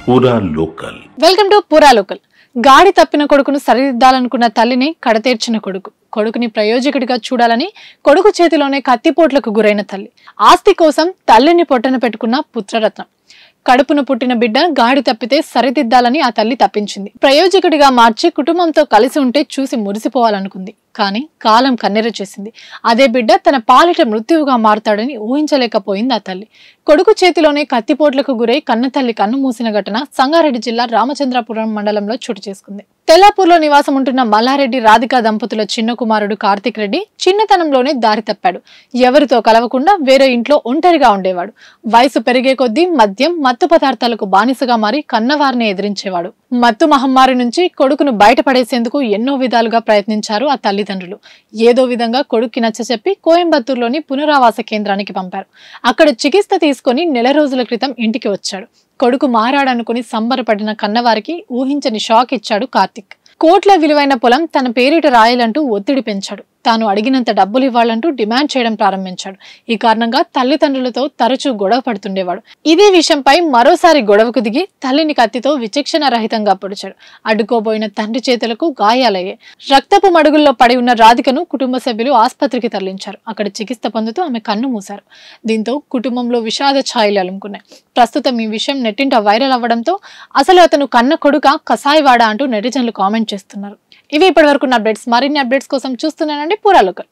పూరా local. Welcome to పూరా local. గాడి తప్పిన కొడుకును సరిదిద్దాలనుకున్న తల్లిని కడతేర్చిన కొడుకుని ప్రయోజకుడిగా చూడాలని కొడుకు చేతిలోనే కత్తిపోట్లకు గురైన తల్లి. ఆస్తి కోసం తల్లిని పొట్టన పెట్టుకున్న పుత్రరత్నం. కడుపున పుట్టిన బిడ్డ గాడి తప్పితే సరిదిద్దాలని ఆ తల్లి తప్పించింది. ప్రయోజకుడిగా మార్చి కుటుంబంతో కలిసి ఉంటే చూసి మురిసిపోవాలనుకుంది. కానీ కాలం కన్నెర చేసింది. అదే బిడ్డ తన పాలిట మృత్యువుగా మారుతాడని ఊహించలేకపోయింది ఆ తల్లి. కొడుకు చేతిలోనే కత్తిపోట్లకు గురై కన్నతల్లి కన్ను మూసిన ఘటన సంగారెడ్డి జిల్లా రామచంద్రపురం మండలంలో చోటు చేసుకుంది. తెల్లాపూర్లో నివాసం ఉంటున్న మల్లారెడ్డి రాధికా దంపతుల చిన్న కుమారుడు కార్తిక్ రెడ్డి చిన్నతనంలోనే దారి తప్పాడు. ఎవరితో కలవకుండా వేరే ఇంట్లో ఒంటరిగా ఉండేవాడు. వయసు పెరిగే కొద్దీ మద్యం, మత్తు పదార్థాలకు బానిసగా మారి కన్నవారిని ఎదిరించేవాడు. మత్తు మహమ్మారి నుంచి కొడుకును బయటపడేసేందుకు ఎన్నో విధాలుగా ప్రయత్నించారు ఆ తల్లిదండ్రులు. ఏదో విధంగా కొడుక్కి నచ్చచెప్పి కోయంబత్తూరులోని పునరావాస కేంద్రానికి పంపారు. అక్కడ చికిత్స తీసుకుని నెల రోజుల క్రితం ఇంటికి వచ్చాడు. కొడుకు మారాడనుకుని సంబరపడిన కన్నవారికి ఊహించని షాక్ ఇచ్చాడు కార్తిక్. కోట్ల విలువైన పొలం తన పేరిట రాయాలంటూ ఒత్తిడి పెంచాడు. తాను అడిగినంత డబ్బులు ఇవ్వాలంటూ డిమాండ్ చేయడం ప్రారంభించాడు. ఈ కారణంగా తల్లిదండ్రులతో తరచూ గొడవ పడుతుండేవాడు. ఇదే విషయంపై మరోసారి గొడవకు దిగి తల్లిని కత్తితో విచక్షణ రహితంగా పొడిచాడు. అడ్డుకోబోయిన తండ్రి చేతులకు గాయాలయ్యాయి. రక్తపు మడుగుల్లో పడి ఉన్న రాధికను కుటుంబ సభ్యులు ఆసుపత్రికి తరలించారు. అక్కడ చికిత్స పొందుతూ ఆమె కన్ను మూశారు. దీంతో కుటుంబంలో విషాద ఛాయలు అలుముకున్నాయి. ప్రస్తుతం ఈ విషయం నెట్టింట వైరల్ అవ్వడంతో అసలు అతను కన్న కొడుక కసాయివాడా అంటూ నెటిజన్లు కామెంట్ చేస్తున్నారు. ఇవి ఇప్పటి వరకు అప్డేట్స్. మరిన్ని అప్డేట్స్ కోసం చూస్తున్నానండి పూరా లోకల్.